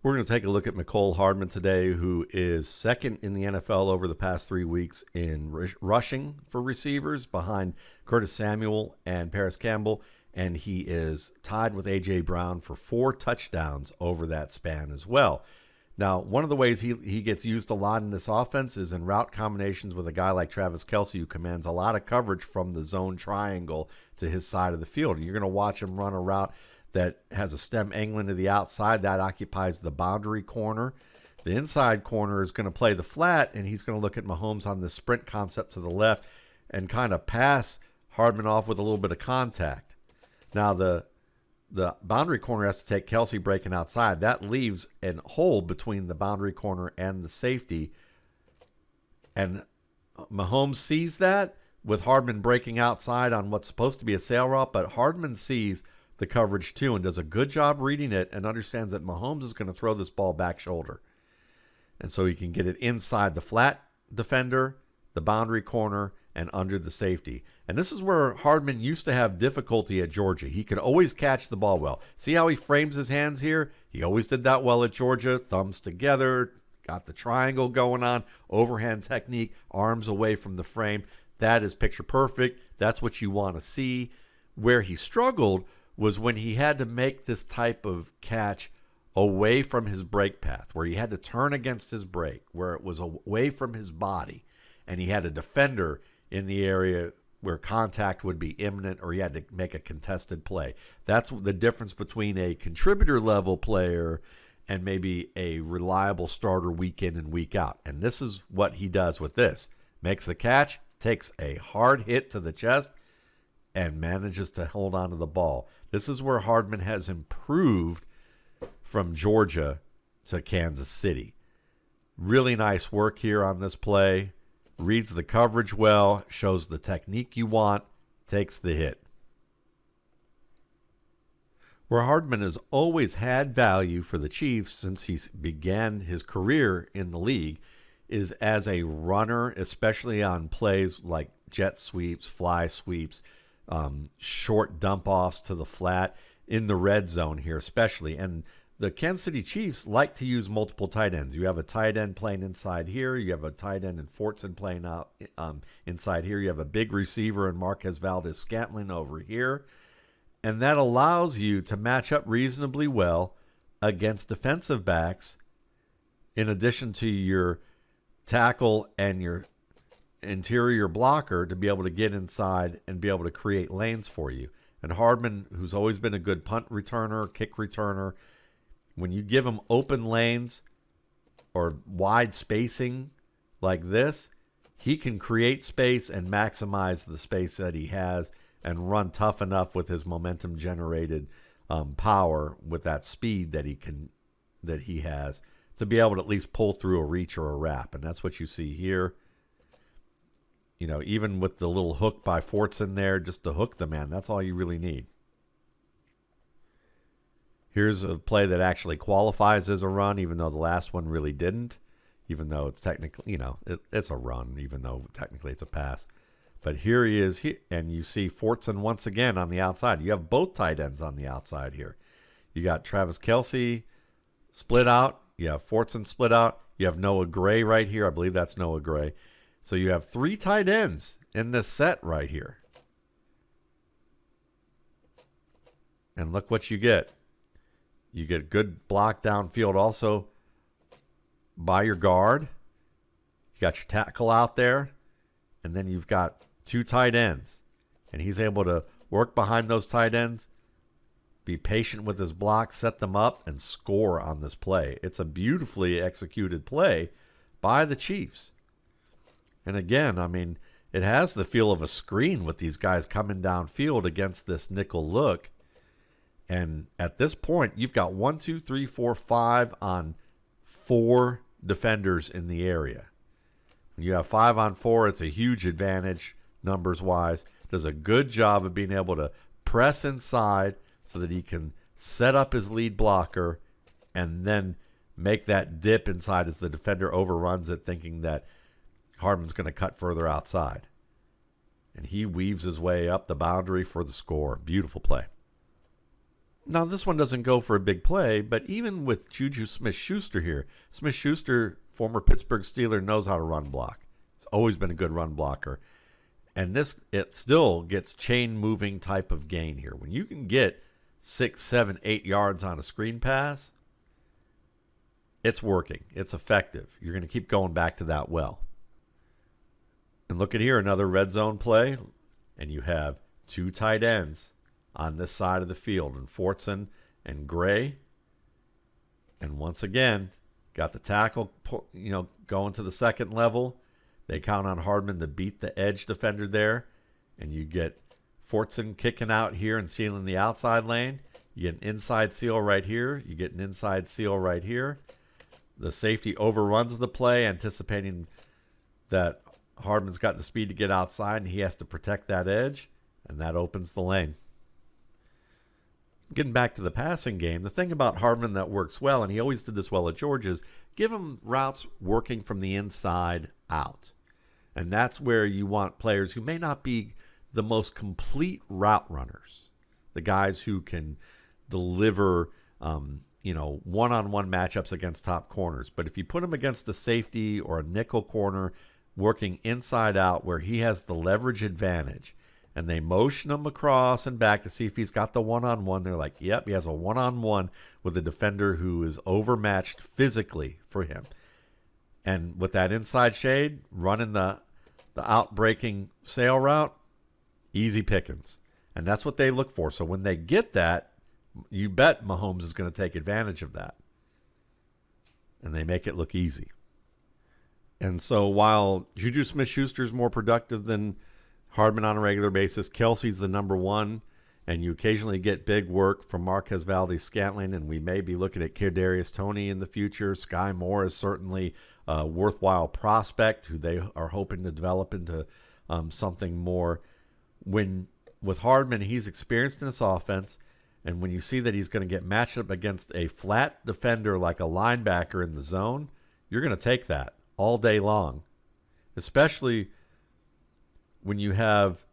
We're going to take a look at Mecole Hardman today, who is second in the NFL over the past 3 weeks in rushing for receivers behind Curtis Samuel and Paris Campbell, and he is tied with A.J. Brown for 4 touchdowns over that span as well. Now, one of the ways he gets used a lot in this offense is in route combinations with a guy like Travis Kelce, who commands a lot of coverage from the zone triangle to his side of the field. You're going to watch him run a route that has a stem angling to the outside. That occupies the boundary corner. The inside corner is going to play the flat, and he's going to look at Mahomes on the sprint concept to the left and kind of pass Hardman off with a little bit of contact. Now, the boundary corner has to take Kelce breaking outside. That leaves a hole between the boundary corner and the safety. And Mahomes sees that with Hardman breaking outside on what's supposed to be a sail route, but Hardman sees the coverage too and does a good job reading it and understands that Mahomes is going to throw this ball back shoulder. And so he can get it inside the flat defender, the boundary corner, and under the safety. And this is where Hardman used to have difficulty at Georgia. He could always catch the ball well. See how he frames his hands here? He always did that well at Georgia. Thumbs together, got the triangle going on, overhand technique, arms away from the frame. That is picture perfect. That's what you want to see. Where he struggled was when he had to make this type of catch away from his break path, where he had to turn against his break, where it was away from his body, and he had a defender in the area where contact would be imminent, or he had to make a contested play. That's the difference between a contributor level player and maybe a reliable starter week in and week out. And this is what he does with this. Makes the catch, takes a hard hit to the chest, and manages to hold on to the ball. This is where Hardman has improved from Georgia to Kansas City. Really nice work here on this play. Reads the coverage well, shows the technique you want, takes the hit. Where Hardman has always had value for the Chiefs since he began his career in the league is as a runner, especially on plays like jet sweeps, fly sweeps, short dump-offs to the flat in the red zone here especially. And the Kansas City Chiefs like to use multiple tight ends. You have a tight end playing inside here. You have a tight end in Fortson playing out inside here. You have a big receiver in Marquez Valdez-Scantling over here. And that allows you to match up reasonably well against defensive backs in addition to your tackle and your interior blocker to be able to get inside and be able to create lanes for you. And Hardman, who's always been a good punt returner, kick returner, when you give him open lanes or wide spacing like this, he can create space and maximize the space that he has and run tough enough with his momentum generated power with that speed that he has to be able to at least pull through a reach or a wrap. And that's what you see here. You know, even with the little hook by Fortson there, just to hook the man, that's all you really need. Here's a play that actually qualifies as a run, even though the last one really didn't, even though it's technically, you know, it's a run, even though technically it's a pass. But here he is, and you see Fortson once again on the outside. You have both tight ends on the outside here. You got Travis Kelce split out. You have Fortson split out. You have Noah Gray right here. I believe that's Noah Gray. So you have 3 tight ends in this set right here. And look what you get. You get good block downfield also by your guard. You got your tackle out there. And then you've got 2 tight ends. And he's able to work behind those tight ends, be patient with his block, set them up, and score on this play. It's a beautifully executed play by the Chiefs. And again, I mean, it has the feel of a screen with these guys coming downfield against this nickel look. And at this point, you've got 1, 2, 3, 4, 5 on 4 defenders in the area. When you have 5 on 4, it's a huge advantage numbers-wise. Does a good job of being able to press inside so that he can set up his lead blocker and then make that dip inside as the defender overruns it, thinking that Hardman's going to cut further outside. And he weaves his way up the boundary for the score. Beautiful play. Now, this one doesn't go for a big play, but even with Juju Smith-Schuster here, Smith-Schuster, former Pittsburgh Steeler, knows how to run block. He's always been a good run blocker. And it still gets chain-moving type of gain here. When you can get 6, 7, 8 yards on a screen pass, it's working. It's effective. You're going to keep going back to that well. And look at here, another red zone play. And you have 2 tight ends on this side of the field, and Fortson and Gray. And once again, got the tackle, going to the second level. They count on Hardman to beat the edge defender there. And you get Fortson kicking out here and sealing the outside lane. You get an inside seal right here. You get an inside seal right here. The safety overruns the play, anticipating that Hardman's got the speed to get outside, and he has to protect that edge, and that opens the lane. Getting back to the passing game, the thing about Hardman that works well, and he always did this well at Georgia, is give him routes working from the inside out. And that's where you want players who may not be the most complete route runners, the guys who can deliver, one-on-one matchups against top corners. But if you put him against a safety or a nickel corner working inside out where he has the leverage advantage, and they motion him across and back to see if he's got the one-on-one, they're like, yep, he has a one-on-one with a defender who is overmatched physically for him. And with that inside shade, running the out-breaking sail route, easy pickings. And that's what they look for. So when they get that, you bet Mahomes is going to take advantage of that. And they make it look easy. And so while Juju Smith-Schuster is more productive than Hardman on a regular basis, Kelsey's the number one, and you occasionally get big work from Marquez Valdes-Scantling, and we may be looking at Kadarius Toney in the future. Sky Moore is certainly a worthwhile prospect who they are hoping to develop into something more. With Hardman, he's experienced in this offense, and when you see that he's going to get matched up against a flat defender like a linebacker in the zone, you're going to take that all day long, especially when you have,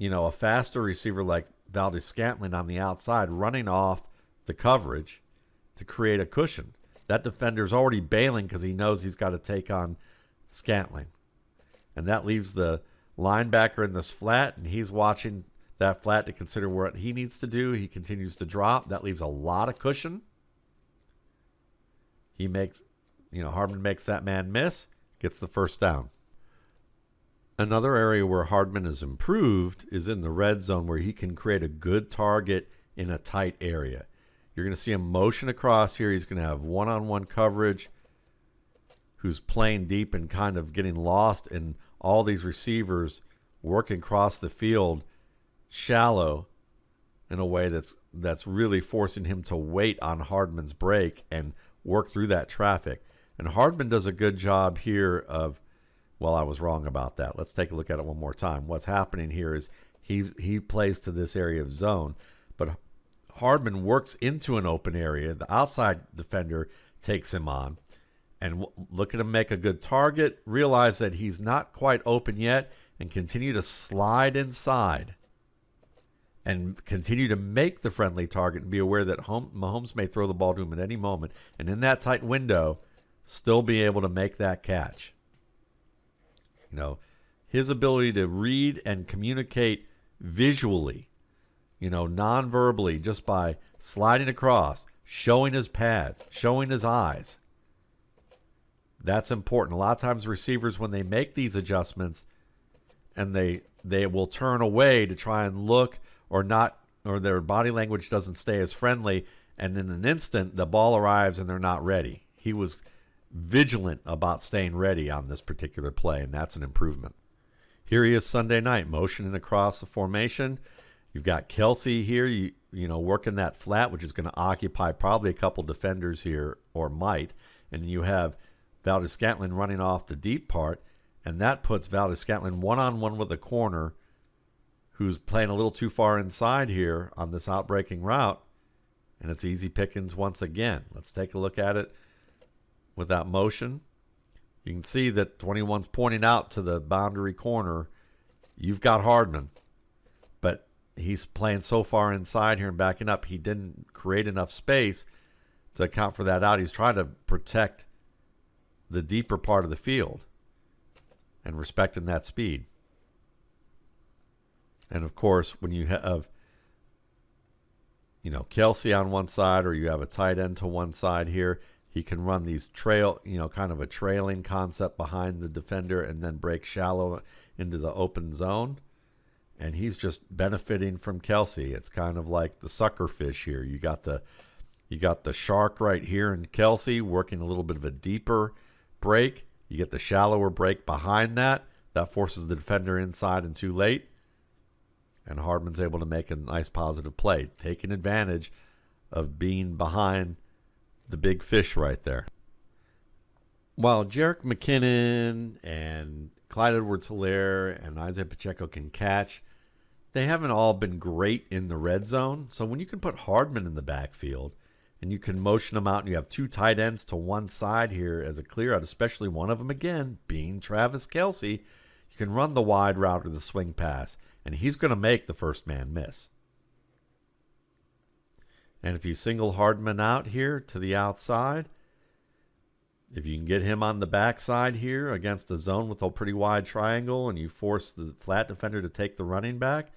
a faster receiver like Valdes-Scantling on the outside running off the coverage to create a cushion. That defender's already bailing because he knows he's got to take on Scantling. And that leaves the linebacker in this flat, and he's watching that flat to consider what he needs to do. He continues to drop. That leaves a lot of cushion. Hardman makes that man miss, gets the first down. Another area where Hardman has improved is in the red zone, where he can create a good target in a tight area. You're going to see him motion across here. He's going to have one-on-one coverage, who's playing deep and kind of getting lost in all these receivers working across the field shallow in a way that's really forcing him to wait on Hardman's break and work through that traffic. And Hardman does a good job here of, well, I was wrong about that. Let's take a look at it one more time. What's happening here is he plays to this area of zone, but Hardman works into an open area. The outside defender takes him on, and look at him make a good target, realize that he's not quite open yet, and continue to slide inside and continue to make the friendly target and be aware that Mahomes may throw the ball to him at any moment, and in that tight window, still be able to make that catch. His ability to read and communicate visually, non-verbally, just by sliding across, showing his pads, showing his eyes. That's important. A lot of times receivers, when they make these adjustments, and they will turn away to try and look or their body language doesn't stay as friendly, and in an instant, the ball arrives and they're not ready. He was vigilant about staying ready on this particular play, and that's an improvement. Here he is Sunday night, motioning across the formation. You've got Kelsey here, working that flat, which is going to occupy probably a couple defenders here, or might. And you have Valdes-Scantling running off the deep part, and that puts Valdes-Scantling one-on-one with a corner who's playing a little too far inside here on this outbreaking route, and it's easy pickings once again. Let's take a look at it with that motion. You can see that 21's pointing out to the boundary corner. You've got Hardman, but he's playing so far inside here and backing up, he didn't create enough space to account for that out. He's trying to protect the deeper part of the field and respecting that speed. And of course, when you have, Kelsey on one side, or you have a tight end to one side here, he can run these kind of a trailing concept behind the defender and then break shallow into the open zone. And he's just benefiting from Kelsey. It's kind of like the sucker fish here. You got the shark right here in Kelsey working a little bit of a deeper break. You get the shallower break behind that. That forces the defender inside and too late. And Hardman's able to make a nice positive play, taking advantage of being behind the big fish right there. While Jerick McKinnon and Clyde Edwards-Helaire and Isaiah Pacheco can catch, they haven't all been great in the red zone. So when you can put Hardman in the backfield and you can motion them out and you have two tight ends to one side here as a clear out, especially one of them again being Travis Kelce, you can run the wide route or the swing pass, and he's going to make the first man miss. And if you single Hardman out here to the outside, if you can get him on the backside here against a zone with a pretty wide triangle and you force the flat defender to take the running back,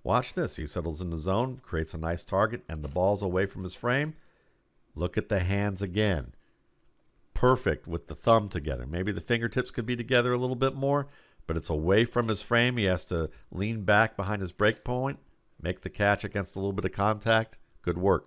watch this. He settles in the zone, creates a nice target, and the ball's away from his frame. Look at the hands again. Perfect with the thumb together. Maybe the fingertips could be together a little bit more, but it's away from his frame. He has to lean back behind his break point, make the catch against a little bit of contact. Good work.